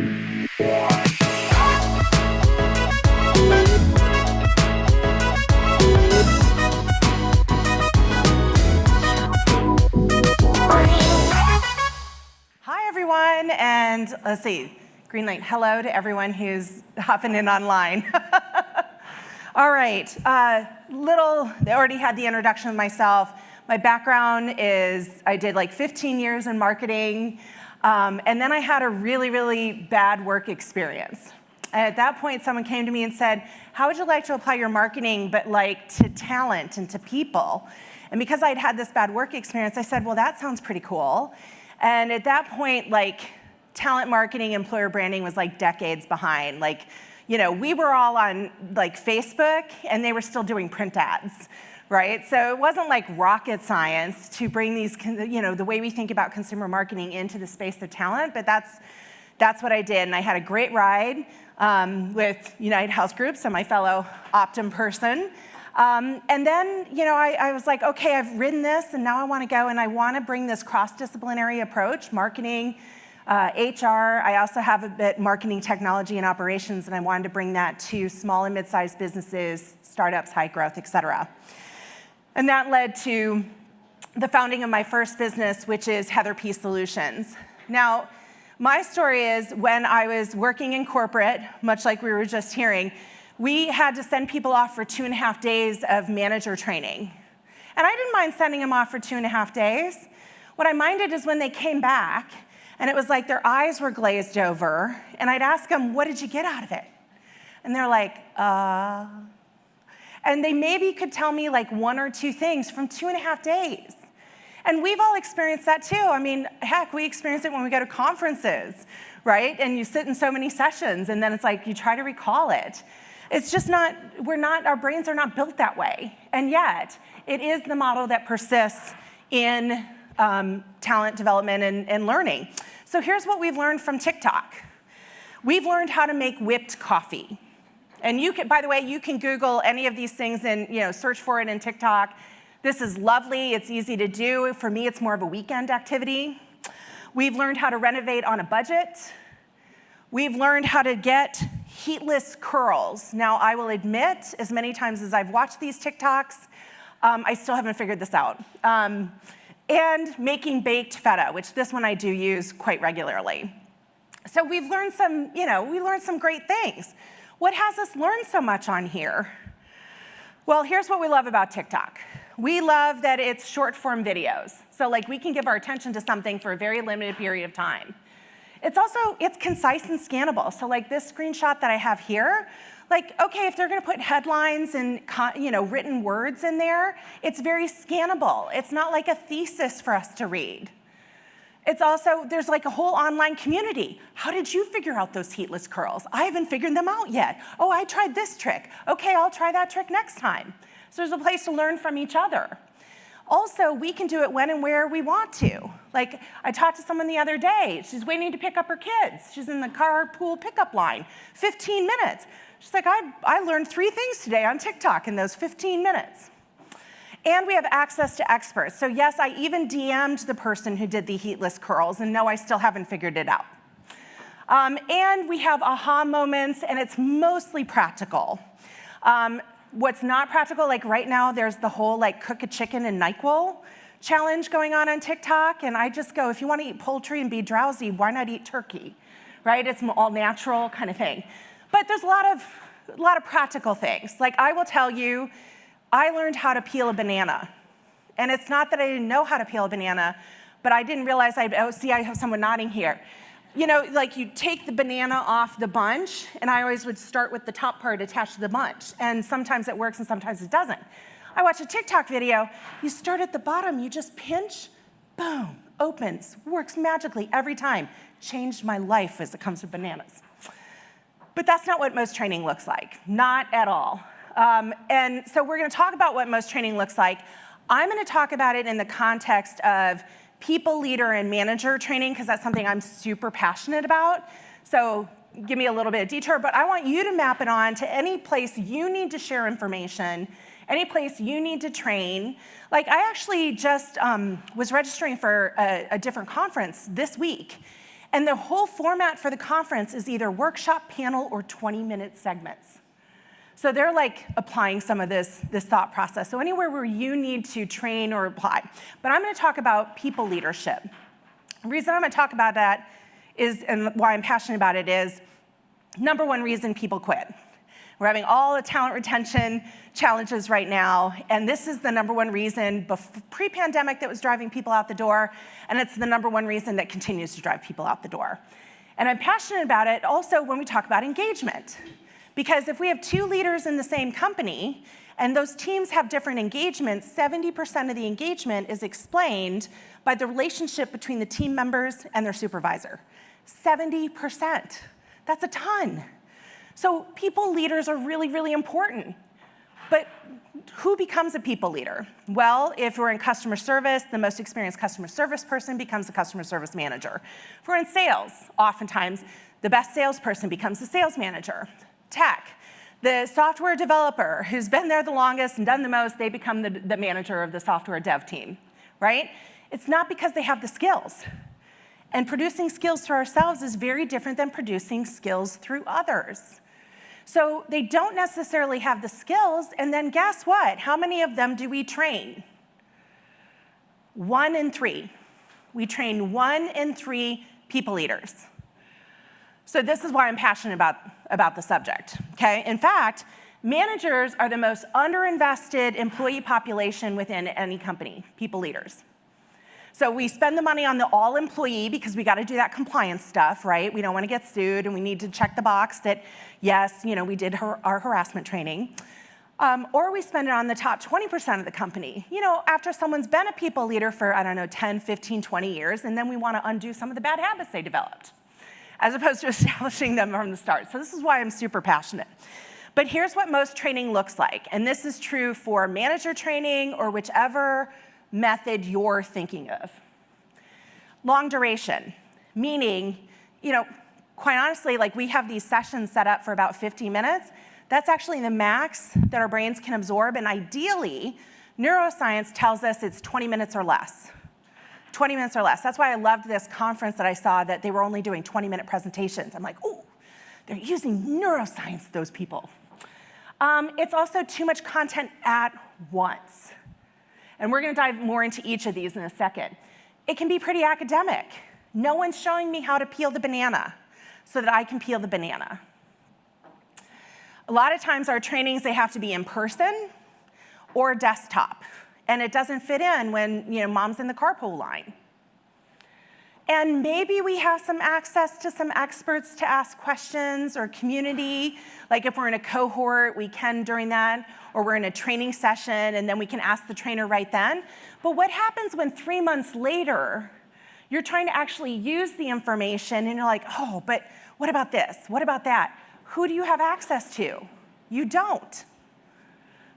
Hi, everyone, and let's see, green light, hello to everyone who's hopping in online. All right, I already had the introduction of myself. My background is, I did like 15 years in marketing, and then I had a really, really bad work experience. And at that point, someone came to me and said, how would you like to apply your marketing, but like to talent and to people? And because I'd had this bad work experience, I said, well, that sounds pretty cool. And at that point, like, talent marketing, employer branding was like decades behind. Like, you know, we were all on like Facebook, and they were still doing print ads, right? So it wasn't like rocket science to bring these, you know, the way we think about consumer marketing into the space of talent, but that's what I did. And I had a great ride with United Health Group, so my fellow Optum person. And then, you know, I was like, okay, I've written this, and now I want to go, and I want to bring this cross-disciplinary approach, marketing, HR. I also have a bit marketing, technology, and operations, and I wanted to bring that to small and mid-sized businesses, startups, high growth, et cetera. And that led to the founding of my first business, which is Heather P Solutions. Now, my story is when I was working in corporate, much like we were just hearing, we had to send people off for 2.5 days of manager training. And I didn't mind sending them off for 2.5 days. What I minded is when they came back, and it was like their eyes were glazed over, and I'd ask them, what did you get out of it? And they're like, And they maybe could tell me like 1 or 2 things from 2.5 days. And we've all experienced that too. I mean, heck, we experience it when we go to conferences, right? And you sit in so many sessions, and then it's like you try to recall it. It's just not, our brains are not built that way. And yet, it is the model that persists in talent development and learning. So here's what we've learned from TikTok. We've learned how to make whipped coffee. And you can, by the way, you can Google any of these things and search for it in TikTok. This is lovely, it's easy to do. For me, it's more of a weekend activity. We've learned how to renovate on a budget. We've learned how to get heatless curls. Now, I will admit, as many times as I've watched these TikToks, I still haven't figured this out. And making baked feta, which this one I do use quite regularly. So we've learned some, we learned some great things. What has us learned so much on here? Well, here's what we love about TikTok. We love that it's short form videos. So like we can give our attention to something for a very limited period of time. It's concise and scannable. So like this screenshot that I have here, like, okay, if they're gonna put headlines and written words in there, it's very scannable. It's not like a thesis for us to read. It's also, there's like a whole online community. How did you figure out those heatless curls? I haven't figured them out yet. Oh, I tried this trick. Okay, I'll try that trick next time. So there's a place to learn from each other. Also, we can do it when and where we want to. Like, I talked to someone the other day. She's waiting to pick up her kids. She's in the carpool pickup line, 15 minutes. She's like, I learned 3 things today on TikTok in those 15 minutes. And we have access to experts. So yes, I even DM'd the person who did the heatless curls, and no, I still haven't figured it out. And we have aha moments, and it's mostly practical. What's not practical, like right now, there's the whole like cook a chicken and NyQuil challenge going on TikTok, and I just go, if you want to eat poultry and be drowsy, why not eat turkey, right? It's all natural kind of thing. But there's a lot of practical things. Like I will tell you, I learned how to peel a banana. And it's not that I didn't know how to peel a banana, but I didn't realize I have someone nodding here. Like you take the banana off the bunch, and I always would start with the top part attached to the bunch. And sometimes it works and sometimes it doesn't. I watched a TikTok video, you start at the bottom, you just pinch, boom, opens, works magically every time. Changed my life as it comes to bananas. But that's not what most training looks like, not at all. And so we're gonna talk about what most training looks like. I'm gonna talk about it in the context of people, leader, and manager training, because that's something I'm super passionate about. So give me a little bit of detour, but I want you to map it on to any place you need to share information, any place you need to train. Like I actually just was registering for a different conference this week. And the whole format for the conference is either workshop, panel, or 20-minute segments. So they're like applying some of this thought process. So anywhere where you need to train or apply. But I'm going to talk about people leadership. The reason I'm going to talk about that is, and why I'm passionate about it is, number one reason people quit. We're having all the talent retention challenges right now, and this is the number one reason pre-pandemic that was driving people out the door, and it's the number one reason that continues to drive people out the door. And I'm passionate about it also when we talk about engagement. Because if we have two leaders in the same company, and those teams have different engagements, 70% of the engagement is explained by the relationship between the team members and their supervisor. 70%. That's a ton. So people leaders are really, really important. But who becomes a people leader? Well, if we're in customer service, the most experienced customer service person becomes a customer service manager. If we're in sales, oftentimes the best salesperson becomes the sales manager. Tech, the software developer who's been there the longest and done the most, they become the manager of the software dev team, right? It's not because they have the skills. And producing skills through ourselves is very different than producing skills through others. So they don't necessarily have the skills, and then guess what? How many of them do we train? 1 in 3. We train 1 in 3 people leaders. So this is why I'm passionate about the subject, okay? In fact, managers are the most underinvested employee population within any company, people leaders. So we spend the money on the all-employee because we got to do that compliance stuff, right? We don't want to get sued, and we need to check the box that, yes, we did our harassment training. Or we spend it on the top 20% of the company. After someone's been a people leader for, 10, 15, 20 years, and then we want to undo some of the bad habits they developed, as opposed to establishing them from the start. So this is why I'm super passionate. But here's what most training looks like, and this is true for manager training or whichever method you're thinking of. Long duration, meaning, quite honestly, like we have these sessions set up for about 50 minutes. That's actually the max that our brains can absorb, and ideally, neuroscience tells us it's 20 minutes or less. 20 minutes or less. That's why I loved this conference that I saw that they were only doing 20-minute presentations. I'm like, oh, they're using neuroscience, those people. It's also too much content at once. And we're going to dive more into each of these in a second. It can be pretty academic. No one's showing me how to peel the banana so that I can peel the banana. A lot of times our trainings, they have to be in person or desktop. And it doesn't fit in when mom's in the carpool line. And maybe we have some access to some experts to ask questions or community. Like if we're in a cohort, we can during that, or we're in a training session, and then we can ask the trainer right then. But what happens when 3 months later, you're trying to actually use the information, and you're like, oh, but what about this? What about that? Who do you have access to? You don't.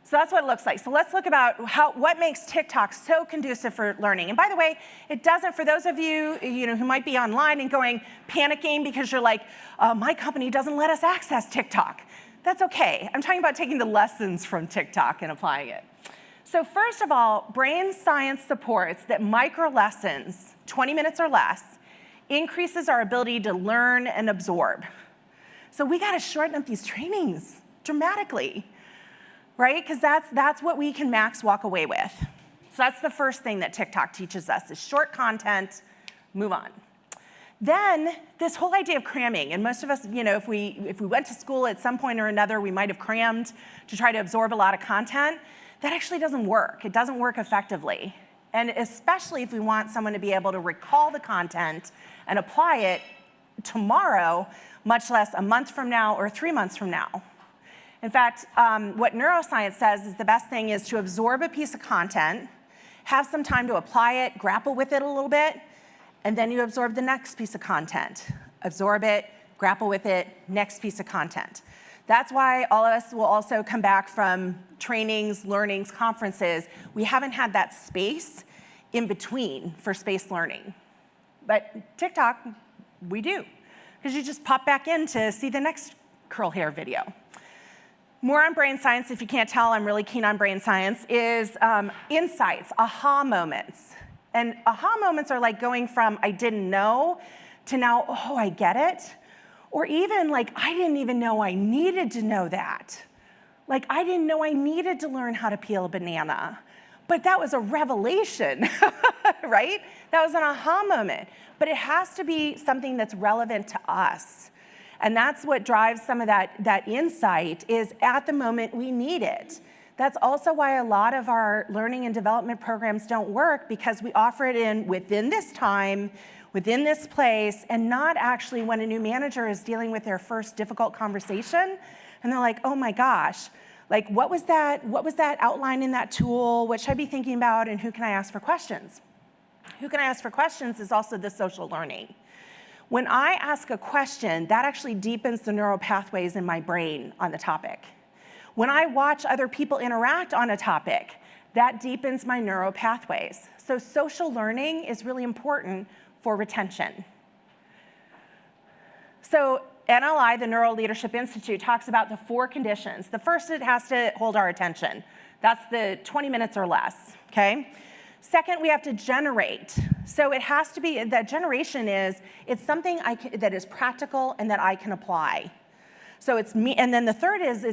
So that's what it looks like. So let's look about what makes TikTok so conducive for learning. And by the way, it doesn't, for those of you, who might be online and panicking because you're like, my company doesn't let us access TikTok. That's okay. I'm talking about taking the lessons from TikTok and applying it. So first of all, brain science supports that micro lessons, 20 minutes or less, increases our ability to learn and absorb. So we got to shorten up these trainings dramatically. Right? Because that's what we can max walk away with. So that's the first thing that TikTok teaches us is short content, move on. Then this whole idea of cramming, and most of us, if we went to school at some point or another, we might have crammed to try to absorb a lot of content. That actually doesn't work. It doesn't work effectively. And especially if we want someone to be able to recall the content and apply it tomorrow, much less a month from now or 3 months from now. In fact, what neuroscience says is the best thing is to absorb a piece of content, have some time to apply it, grapple with it a little bit, and then you absorb the next piece of content. Absorb it, grapple with it, next piece of content. That's why all of us will also come back from trainings, learnings, conferences. We haven't had that space in between for spaced learning. But TikTok, we do, because you just pop back in to see the next curl hair video. More on brain science, if you can't tell, I'm really keen on brain science, is insights, aha moments. And aha moments are like going from I didn't know to now, oh, I get it. Or even like, I didn't even know I needed to know that. Like, I didn't know I needed to learn how to peel a banana. But that was a revelation, right? That was an aha moment. But it has to be something that's relevant to us. And that's what drives some of that insight is at the moment we need it. That's also why a lot of our learning and development programs don't work, because we offer it within this time, within this place, and not actually when a new manager is dealing with their first difficult conversation, and they're like, oh my gosh, like what was that outline in that tool? What should I be thinking about, and who can I ask for questions? Who can I ask for questions is also the social learning. When I ask a question, that actually deepens the neural pathways in my brain on the topic. When I watch other people interact on a topic, that deepens my neural pathways. So social learning is really important for retention. So NLI, the Neuro Leadership Institute, talks about the 4 conditions. The first, it has to hold our attention. That's the 20 minutes or less, okay? Second, we have to generate. So it has to be, that generation it's something that is practical and that I can apply. So it's me, and then the third is,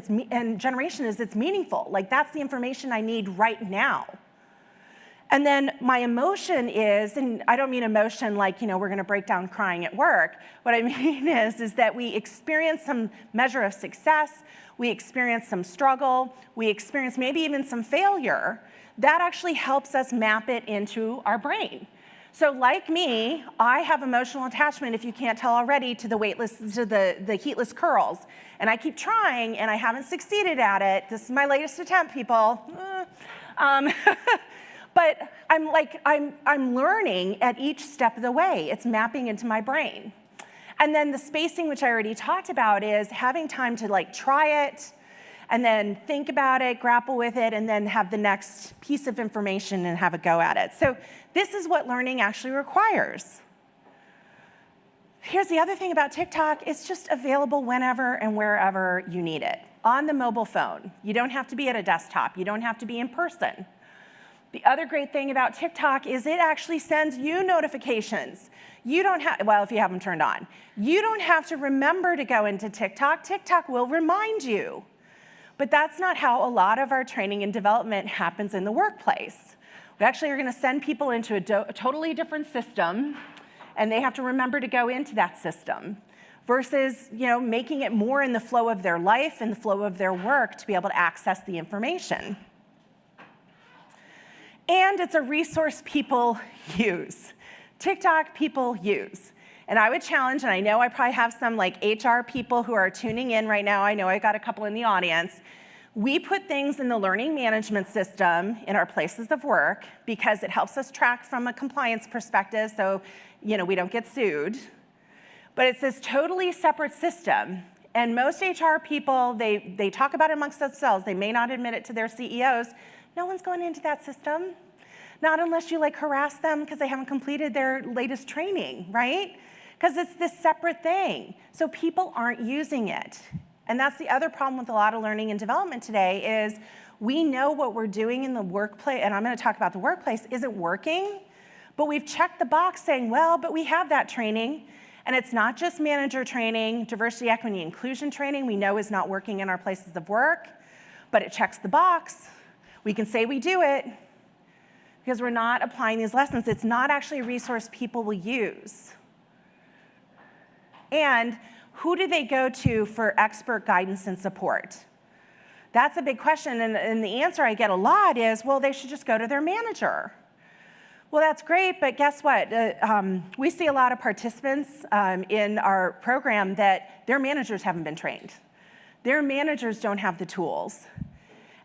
generation is it's meaningful. Like that's the information I need right now. And then my emotion is, and I don't mean emotion like, we're gonna break down crying at work. What I mean is that we experience some measure of success, we experience some struggle, we experience maybe even some failure. That actually helps us map it into our brain. So like me, I have emotional attachment, if you can't tell already, to the heatless curls. And I keep trying, and I haven't succeeded at it. This is my latest attempt, people. But I'm learning at each step of the way. It's mapping into my brain. And then the spacing, which I already talked about, is having time to try it, and then think about it, grapple with it, and then have the next piece of information and have a go at it. So this is what learning actually requires. Here's the other thing about TikTok. It's just available whenever and wherever you need it. On the mobile phone. You don't have to be at a desktop. You don't have to be in person. The other great thing about TikTok is it actually sends you notifications. You don't have, well, if you have them turned on. You don't have to remember to go into TikTok. TikTok will remind you. But that's not how a lot of our training and development happens in the workplace. We actually are going to send people into a totally different system, and they have to remember to go into that system, versus making it more in the flow of their life and the flow of their work to be able to access the information. And it's a resource people use. TikTok people use. And I would challenge, and I know I probably have some HR people who are tuning in right now. I know I got a couple in the audience. We put things in the learning management system in our places of work because it helps us track from a compliance perspective, so we don't get sued. But it's this totally separate system. And most HR people, they talk about it amongst themselves. They may not admit it to their CEOs. No one's going into that system. Not unless you harass them because they haven't completed their latest training, right? Because it's this separate thing. So people aren't using it. And that's the other problem with a lot of learning and development today is we know what we're doing in the workplace, and I'm going to talk about the workplace, isn't working, but we've checked the box saying, well, but we have that training. And it's not just manager training, diversity, equity, inclusion training we know is not working in our places of work, but it checks the box. We can say we do it because we're not applying these lessons. It's not actually a resource people will use. And who do they go to for expert guidance and support? That's a big question, and the answer I get a lot is, well, they should just go to their manager. Well, that's great, but guess what? We see a lot of participants in our program that their managers haven't been trained. Their managers don't have the tools.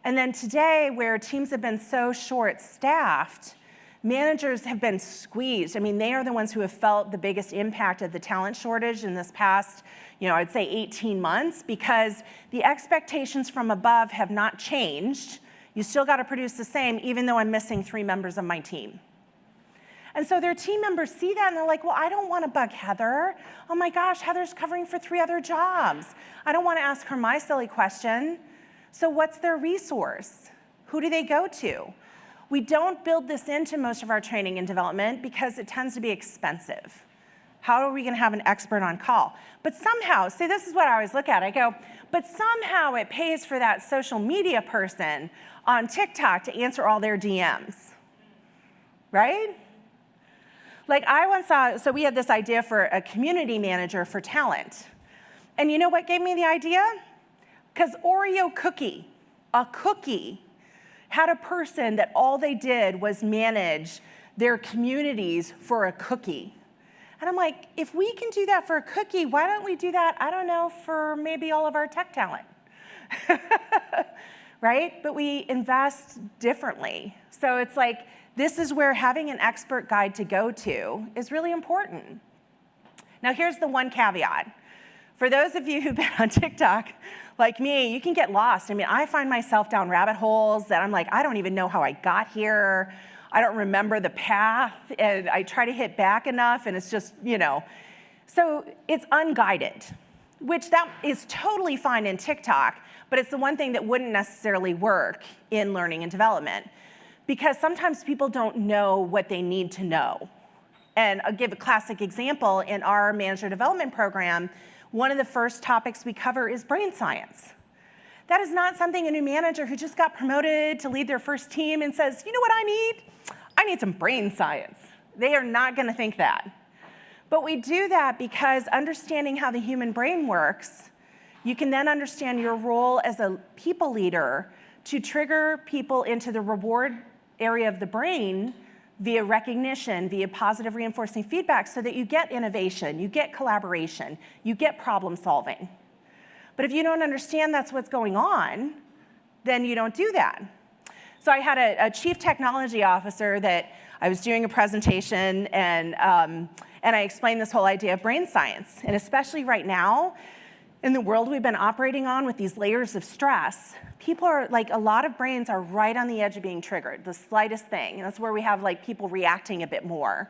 And then today, where teams have been so short-staffed, managers have been squeezed. I mean, they are the ones who have felt the biggest impact of the talent shortage in this past, I'd say 18 months, because the expectations from above have not changed. You still got to produce the same, even though I'm missing 3 members of my team. And so their team members see that, and they're like, well, I don't want to bug Heather. Oh my gosh, Heather's covering for 3 other jobs. I don't want to ask her my silly question. So what's their resource? Who do they go to? We don't build this into most of our training and development because it tends to be expensive. How are we going to have an expert on call? But somehow, see, this is what I always look at. I go, but somehow it pays for that social media person on TikTok to answer all their DMs, right? Like I once saw, so we had this idea for a community manager for talent. And you know what gave me the idea? Because Oreo cookie, a cookie, had a person that all they did was manage their communities for a cookie. And I'm like, if we can do that for a cookie, why don't we do that, I don't know, for maybe all of our tech talent? Right? But we invest differently. So it's like, this is where having an expert guide to go to is really important. Now here's the one caveat. For those of you who've been on TikTok, like me, you can get lost. I mean, I find myself down rabbit holes that I'm like, I don't even know how I got here. I don't remember the path, and I try to hit back enough, and it's just, you know. So it's unguided, which that is totally fine in TikTok, but it's the one thing that wouldn't necessarily work in learning and development, because sometimes people don't know what they need to know. And I'll give a classic example. In our manager development program, one of the first topics we cover is brain science. That is not something a new manager who just got promoted to lead their first team and says, you know what I need? I need some brain science. They are not going to think that. But we do that because understanding how the human brain works, you can then understand your role as a people leader to trigger people into the reward area of the brain via recognition, via positive reinforcing feedback, so that you get innovation, you get collaboration, you get problem solving. But if you don't understand that's what's going on, then you don't do that. So I had a chief technology officer that I was doing a presentation, and I explained this whole idea of brain science. And especially right now, in the world we've been operating on with these layers of stress, people are like, a lot of brains are right on the edge of being triggered, the slightest thing. And that's where we have like people reacting a bit more.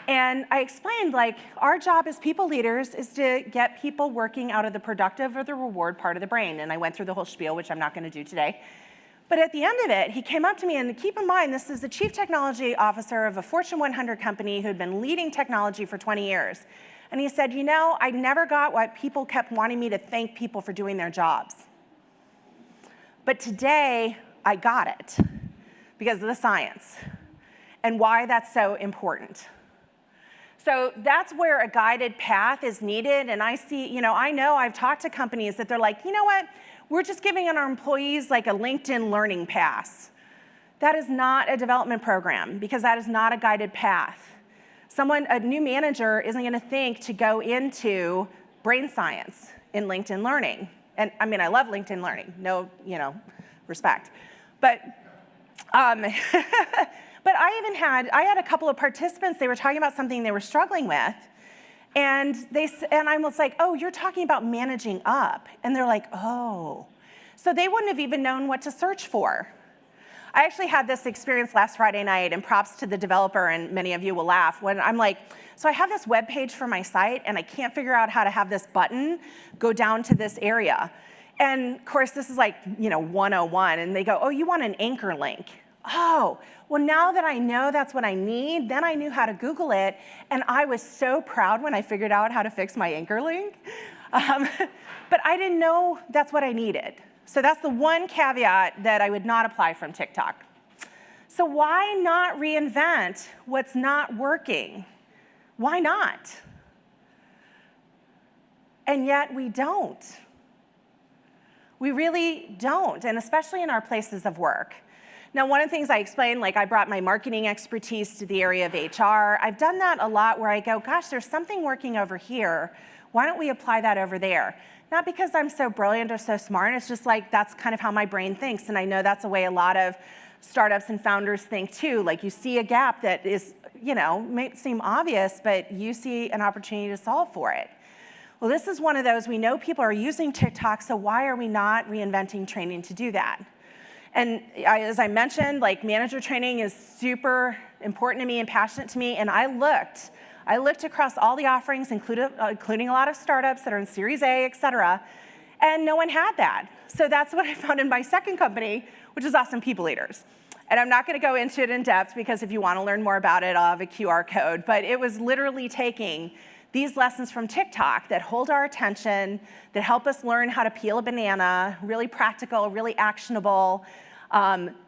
And I explained, like, our job as people leaders is to get people working out of the productive or the reward part of the brain. And I went through the whole spiel, which I'm not going to do today. But at the end of it, he came up to me, and keep in mind, this is the chief technology officer of a Fortune 100 company who had been leading technology for 20 years. And he said, you know, I never got why people kept wanting me to thank people for doing their jobs. But today, I got it because of the science and why that's so important. So that's where a guided path is needed. And I see, you know I've talked to companies that they're like, you know what? We're just giving our employees like a LinkedIn learning pass. That is not a development program, because that is not a guided path. A new manager isn't going to think to go into brain science in LinkedIn learning. And I mean, I love LinkedIn learning, no, respect. But but I had a couple of participants, they were talking about something they were struggling with. And I was like, oh, you're talking about managing up. And they're like, oh. So they wouldn't have even known what to search for. I actually had this experience last Friday night, and props to the developer, and many of you will laugh, when I'm like, so I have this web page for my site, and I can't figure out how to have this button go down to this area. And of course, this is like, 101, and they go, oh, you want an anchor link. Oh, well, now that I know that's what I need, then I knew how to Google it, and I was so proud when I figured out how to fix my anchor link. But I didn't know that's what I needed. So that's the one caveat that I would not apply from TikTok. So why not reinvent what's not working? Why not? And yet we don't. We really don't, and especially in our places of work. Now, one of the things I explained, like I brought my marketing expertise to the area of HR. I've done that a lot where I go, gosh, there's something working over here. Why don't we apply that over there? Not because I'm so brilliant or so smart. It's just like that's kind of how my brain thinks. And I know that's the way a lot of startups and founders think too. Like you see a gap that is, may seem obvious, but you see an opportunity to solve for it. Well, this is one of those. We know people are using TikTok, so why are we not reinventing training to do that? And as I mentioned, like manager training is super important to me and passionate to me. And I looked across all the offerings, including a lot of startups that are in Series A, et cetera, and no one had that. So that's what I found in my second company, which is Awesome People Leaders. And I'm not going to go into it in depth, because if you want to learn more about it, I'll have a QR code. But it was literally taking these lessons from TikTok that hold our attention, that help us learn how to peel a banana, really practical, really actionable,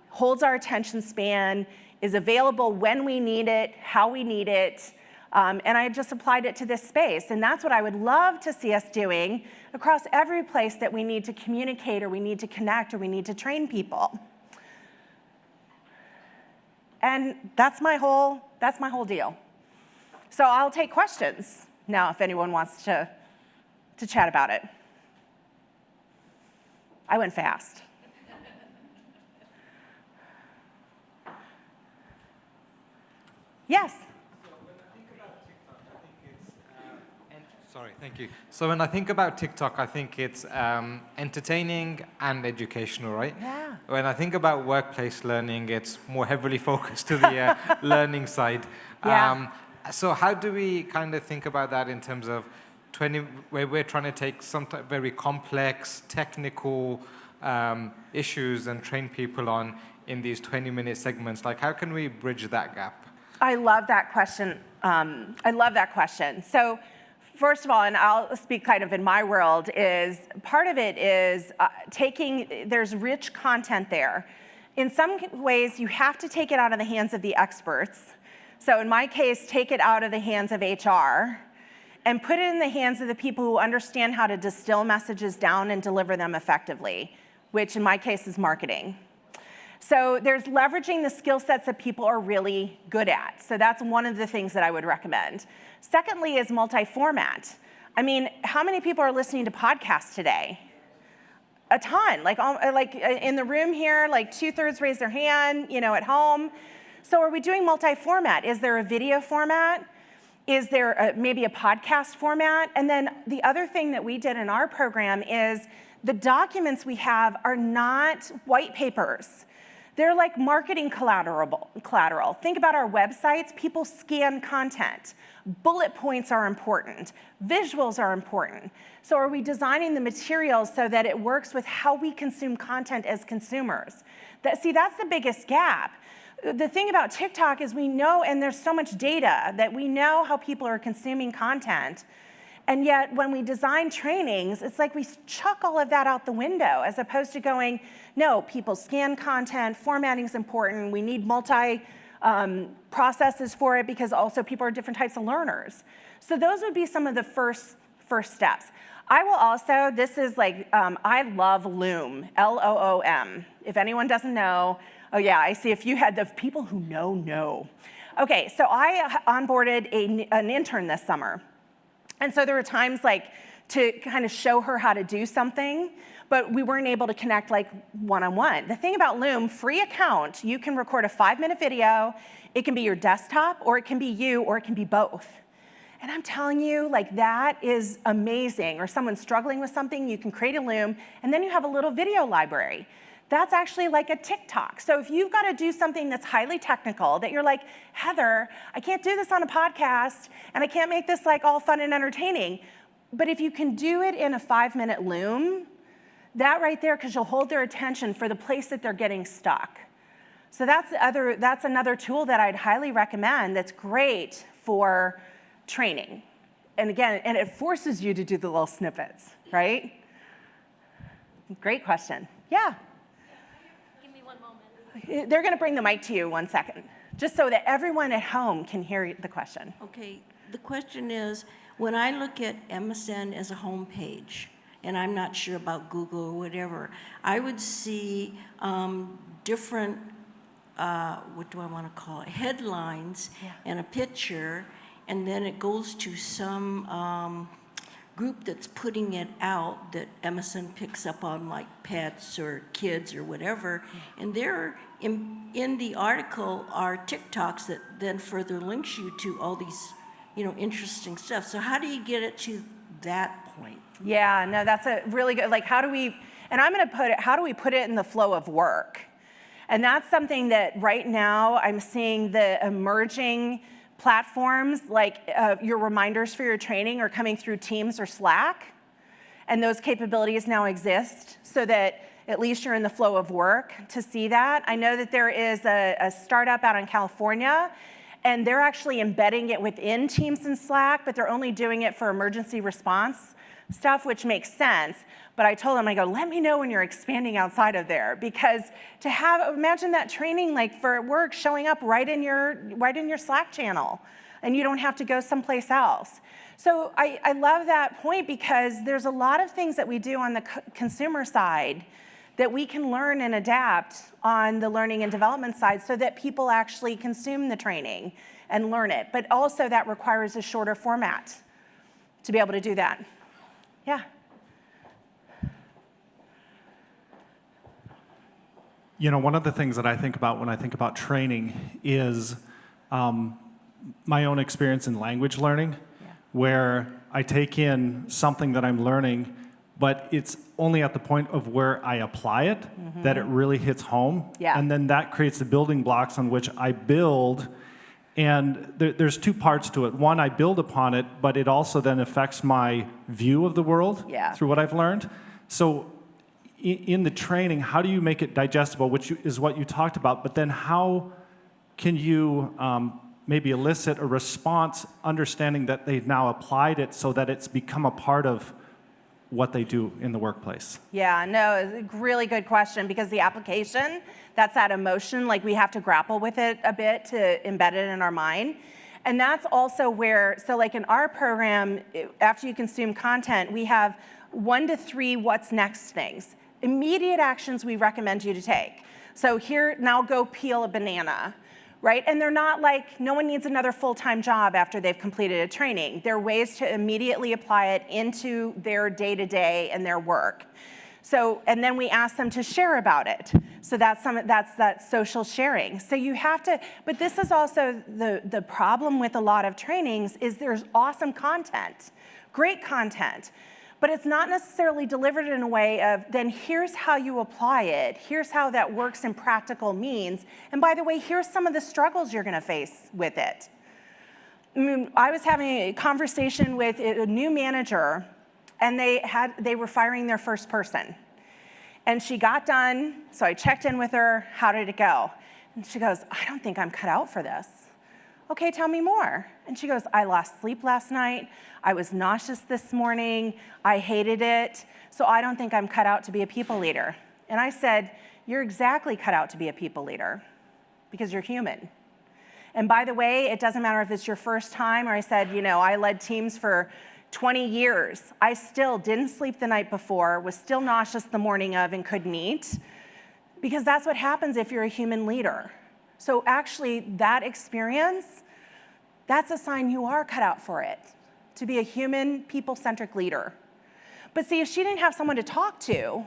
holds our attention span, is available when we need it, how we need it, and I just applied it to this space. And that's what I would love to see us doing across every place that we need to communicate or we need to connect or we need to train people. And that's my whole deal. So I'll take questions now if anyone wants to chat about it. I went fast. Yes? Sorry, thank you. So when I think about TikTok, I think it's entertaining and educational, right? Yeah. When I think about workplace learning, it's more heavily focused to the learning side. Yeah. So how do we kind of think about that in terms of where we're trying to take some very complex, technical issues and train people on in these 20-minute segments? Like, how can we bridge that gap? I love that question. So first of all, and I'll speak kind of in my world, is part of it is there's rich content there. In some ways, you have to take it out of the hands of the experts. So in my case, take it out of the hands of HR and put it in the hands of the people who understand how to distill messages down and deliver them effectively, which in my case is marketing. So there's leveraging the skill sets that people are really good at. So that's one of the things that I would recommend. Secondly is multi-format. I mean, how many people are listening to podcasts today? A ton. Like in the room here, like 2/3 raise their hand, at home. So are we doing multi-format? Is there a video format? Is there maybe a podcast format? And then the other thing that we did in our program is the documents we have are not white papers. They're like marketing collateral. Think about our websites. People scan content. Bullet points are important. Visuals are important. So are we designing the materials so that it works with how we consume content as consumers? That's the biggest gap. The thing about TikTok is we know, and there's so much data, that we know how people are consuming content. And yet, when we design trainings, it's like we chuck all of that out the window, as opposed to going, no, people scan content, formatting is important, we need processes for it, because also people are different types of learners. So those would be some of the first steps. I will also, this is like, I love Loom, L-O-O-M. If anyone doesn't know, oh yeah, I see if you had the people who know. Okay, so I onboarded an intern this summer. And so there were times to kind of show her how to do something, but we weren't able to connect one-on-one. The thing about Loom, free account, you can record a 5-minute video. It can be your desktop, or it can be you, or it can be both. And I'm telling you, that is amazing. Or someone's struggling with something, you can create a Loom, and then you have a little video library. That's actually like a TikTok. So if you've got to do something that's highly technical, that you're like, Heather, I can't do this on a podcast, and I can't make this all fun and entertaining. But if you can do it in a 5-minute Loom, that right there, because you'll hold their attention for the place that they're getting stuck. So that's another tool that I'd highly recommend that's great for training. And again, and it forces you to do the little snippets, right? Great question. Yeah? They're going to bring the mic to you 1 second, just so that everyone at home can hear the question. Okay, the question is, when I look at MSN as a home page, and I'm not sure about Google or whatever, I would see different, what do I want to call it, headlines and a picture, and then it goes to some group that's putting it out that MSN picks up on, like pets or kids or whatever, and they're in the article are TikToks that then further links you to all these, interesting stuff. So how do you get it to that point? Yeah, no, that's a really good, how do we put it in the flow of work? And that's something that right now I'm seeing the emerging platforms, your reminders for your training are coming through Teams or Slack, and those capabilities now exist so that at least you're in the flow of work to see that. I know that there is a startup out in California, And they're actually embedding it within Teams and Slack, but they're only doing it for emergency response stuff, which makes sense. But I told them, I go, let me know when you're expanding outside of there, because to have, imagine that training like for work showing up right in your Slack channel, and you don't have to go someplace else. So I love that point, because there's a lot of things that we do on the consumer side that we can learn and adapt on the learning and development side so that people actually consume the training and learn it. But also that requires a shorter format to be able to do that. Yeah. You know, one of the things that I think about when I think about training is my own experience in language learning, where I take in something that I'm learning, but it's only at the point of where I apply it that it really hits home. Yeah. And then that creates the building blocks on which I build. And there's two parts to it. One, I build upon it, but it also then affects my view of the world through what I've learned. So in the training, how do you make it digestible, which is what you talked about, but then how can you maybe elicit a response, understanding that they've now applied it so that it's become a part of what they do in the workplace? Yeah, no, it's a really good question, because the application, that's that emotion, like we have to grapple with it a bit to embed it in our mind. And that's also where, so like in our program, after you consume content, we have 1 to 3 what's next things. Immediate actions we recommend you to take. So here, now go peel a banana, right? And they're not like, no one needs another full-time job after they've completed a training. They're ways to immediately apply it into their day-to-day and their work. So, and then we ask them to share about it. So that's that social sharing. So you have to, but this is also the problem with a lot of trainings is there's awesome content, great content, but it's not necessarily delivered in a way of, then here's how you apply it, here's how that works in practical means, and by the way, here's some of the struggles you're gonna face with it. I was having a conversation with a new manager, and they were firing their first person. And she got done, so I checked in with her, how did it go? And she goes, I don't think I'm cut out for this. Okay, tell me more. And she goes, I lost sleep last night, I was nauseous this morning, I hated it, so I don't think I'm cut out to be a people leader. And I said, you're exactly cut out to be a people leader, because you're human. And by the way, it doesn't matter if it's your first time, or I said, you know, I led teams for 20 years. I still didn't sleep the night before, was still nauseous the morning of and couldn't eat, because that's what happens if you're a human leader. So actually, that experience, that's a sign you are cut out for it, to be a human, people-centric leader. But see, if she didn't have someone to talk to,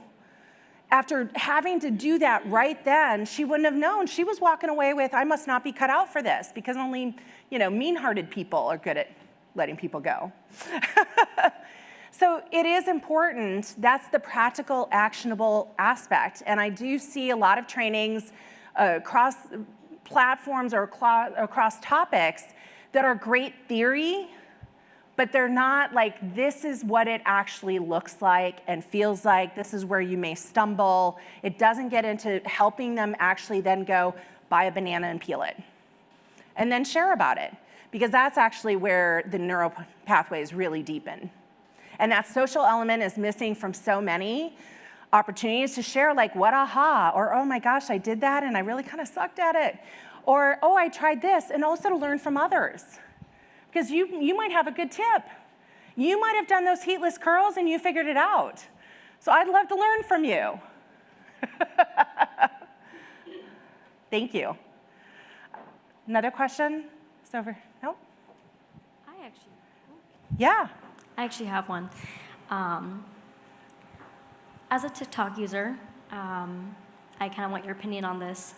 after having to do that right then, she wouldn't have known. She was walking away with, I must not be cut out for this, because only, you know, mean-hearted people are good at letting people go. So it is important. That's the practical, actionable aspect. And I do see a lot of trainings across platforms or across topics that are great theory, but they're not like, this is what it actually looks like and feels like, this is where you may stumble. It doesn't get into helping them actually then go buy a banana and peel it. And then share about it, because that's actually where the neural pathways really deepen. And that social element is missing from so many opportunities to share, like, what aha, or oh my gosh, I did that and I really kind of sucked at it. Or, oh, I tried this, and also to learn from others. Because you might have a good tip. You might have done those heatless curls and you figured it out. So I'd love to learn from you. Thank you. Another question? It's over. No? Yeah. I actually have one. As a TikTok user, I kind of want your opinion on this.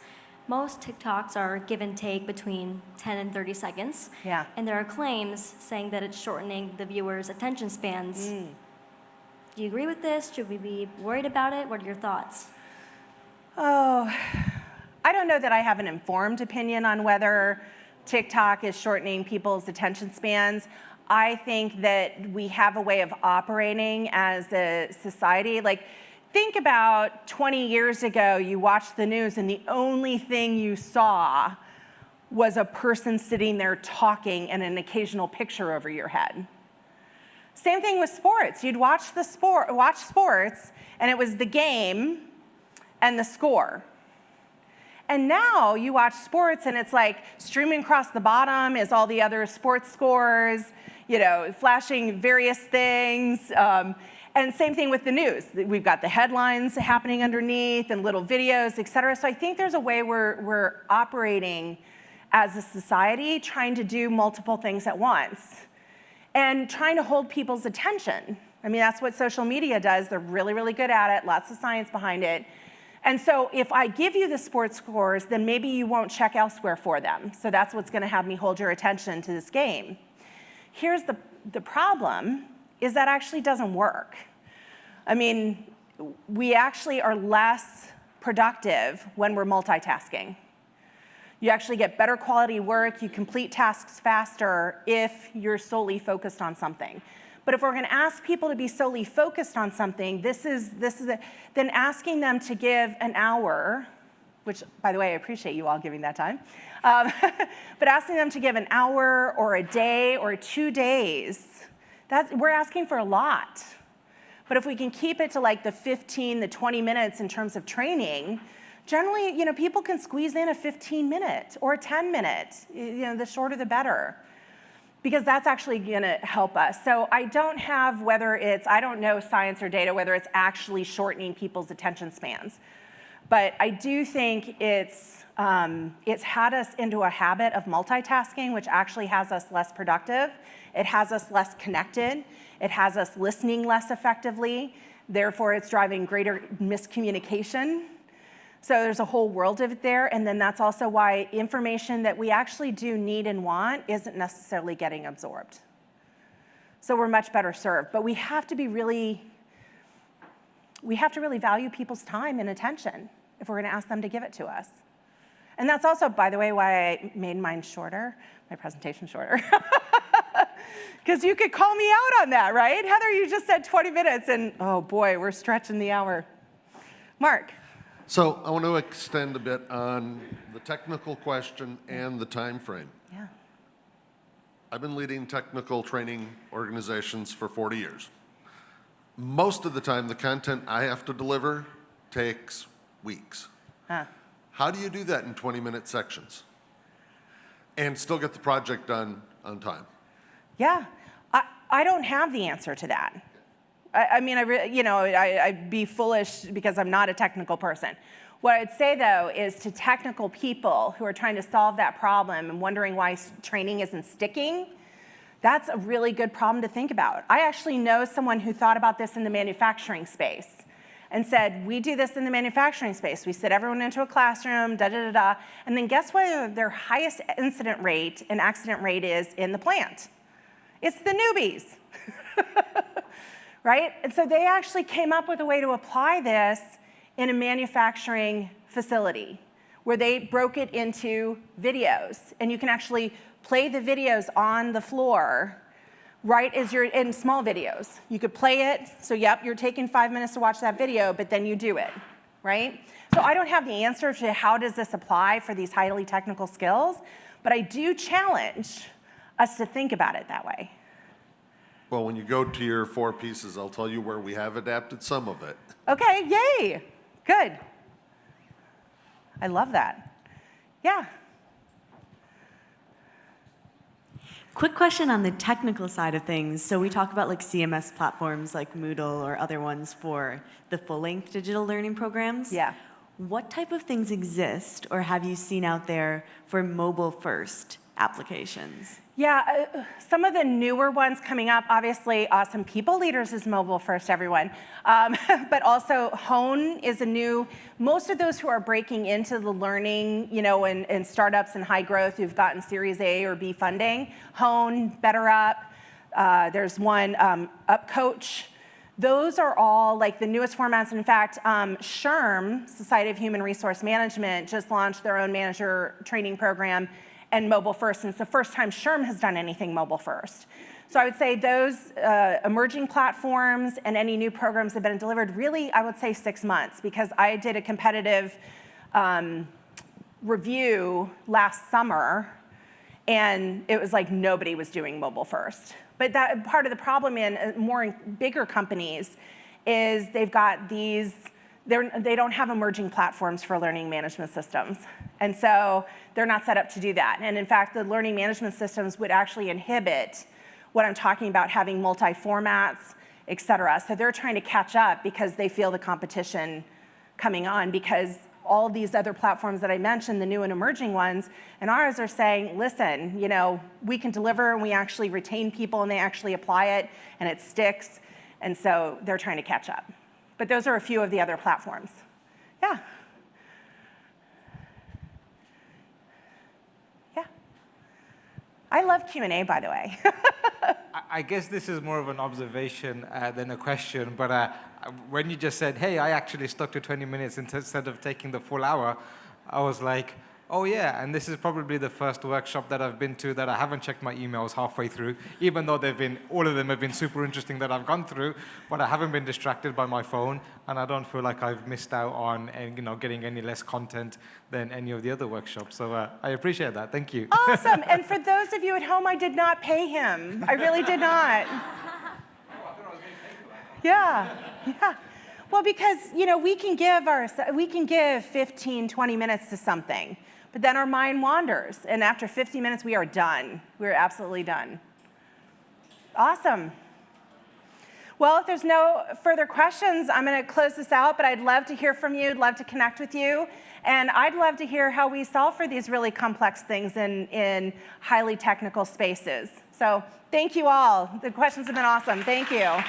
Most TikToks are give and take between 10 and 30 seconds. Yeah. And there are claims saying that it's shortening the viewers' attention spans. Do you agree with this? Should we be worried about it? What are your thoughts? Oh, I don't know that I have an informed opinion on whether TikTok is shortening people's attention spans. I think that we have a way of operating as a society. Like, think about 20 years ago, you watched the news and the only thing you saw was a person sitting there talking and an occasional picture over your head. Same thing with sports. You'd watch sports, and it was the game and the score. And now you watch sports, and it's like streaming across the bottom is all the other sports scores, flashing various things. And same thing with the news. We've got the headlines happening underneath and little videos, et cetera. So I think there's a way we're operating as a society, trying to do multiple things at once and trying to hold people's attention. I mean, that's what social media does. They're really, really good at it, lots of science behind it. And so if I give you the sports scores, then maybe you won't check elsewhere for them. So that's what's gonna have me hold your attention to this game. Here's the problem, is that actually doesn't work. I mean, we actually are less productive when we're multitasking. You actually get better quality work, you complete tasks faster if you're solely focused on something. But if we're gonna ask people to be solely focused on something, then asking them to give an hour, which, by the way, I appreciate you all giving that time, but asking them to give an hour or a day or 2 days, we're asking for a lot. But if we can keep it to like the 15, the 20 minutes in terms of training, generally, people can squeeze in a 15-minute or a 10-minute. The shorter the better, because that's actually gonna help us. So I don't know science or data, whether it's actually shortening people's attention spans. But I do think it's had us into a habit of multitasking, which actually has us less productive. It has us less connected. It has us listening less effectively. Therefore, it's driving greater miscommunication. So there's a whole world of it there. And then that's also why information that we actually do need and want isn't necessarily getting absorbed. So we're much better served. But we have to really value people's time and attention if we're gonna ask them to give it to us. And that's also, by the way, why I made mine shorter, my presentation shorter. Because you could call me out on that, right? Heather, you just said 20 minutes, and oh boy, we're stretching the hour. Mark. So I want to extend a bit on the technical question and the time frame. Yeah. I've been leading technical training organizations for 40 years. Most of the time, the content I have to deliver takes weeks. How do you do that in 20-minute sections and still get the project done on time? Yeah, I don't have the answer to that. I'd be foolish because I'm not a technical person. What I'd say, though, is to technical people who are trying to solve that problem and wondering why training isn't sticking, that's a really good problem to think about. I actually know someone who thought about this in the manufacturing space and said, we do this in the manufacturing space. We sit everyone into a classroom, da-da-da-da, and then guess what their highest incident rate and accident rate is in the plant? It's the newbies, right? And so they actually came up with a way to apply this in a manufacturing facility where they broke it into videos. And you can actually play the videos on the floor right as you're in small videos. You could play it, so yep, you're taking 5 minutes to watch that video, but then you do it, right? So I don't have the answer to how does this apply for these highly technical skills, but I do challenge us to think about it that way. Well, when you go to your 4 pieces, I'll tell you where we have adapted some of it. Okay, yay, good. I love that. Yeah. Quick question on the technical side of things. So we talk about like CMS platforms like Moodle or other ones for the full-length digital learning programs. Yeah. What type of things exist or have you seen out there for mobile-first applications? Yeah, some of the newer ones coming up, obviously Awesome People Leaders is mobile first, everyone. But also Hone is a new, most of those who are breaking into the learning, in startups and high growth who've gotten Series A or B funding, Hone, Better Up, there's one, Up Coach. Those are all like the newest formats. In fact, SHRM, Society of Human Resource Management, just launched their own manager training program and mobile first, and it's the first time SHRM has done anything mobile first. So I would say those emerging platforms and any new programs that have been delivered, really, I would say 6 months, because I did a competitive review last summer, and it was like nobody was doing mobile first. But that part of the problem in bigger companies is they've got these, they don't have emerging platforms for learning management systems. And so they're not set up to do that. And in fact, the learning management systems would actually inhibit what I'm talking about, having multi-formats, et cetera. So they're trying to catch up because they feel the competition coming on, because all these other platforms that I mentioned, the new and emerging ones, and ours are saying, listen, you know, we can deliver and we actually retain people and they actually apply it and it sticks. And so they're trying to catch up. But those are a few of the other platforms. Yeah. Yeah. I love Q&A, by the way. I guess this is more of an observation than a question, but when you just said, hey, I actually stuck to 20 minutes instead of taking the full hour, I was like, oh yeah, and this is probably the first workshop that I've been to that I haven't checked my emails halfway through, even though all of them have been super interesting that I've gone through, but I haven't been distracted by my phone, and I don't feel like I've missed out on getting any less content than any of the other workshops. So I appreciate that. Thank you. Awesome. And for those of you at home, I did not pay him. I really did not. Yeah. Yeah. Well, because, you know, we can give 15, 20 minutes to something, but then our mind wanders, and after 50 minutes, we are done. We're absolutely done. Awesome. Well, if there's no further questions, I'm going to close this out, but I'd love to hear from you. I'd love to connect with you, and I'd love to hear how we solve for these really complex things in highly technical spaces. So thank you all. The questions have been awesome. Thank you.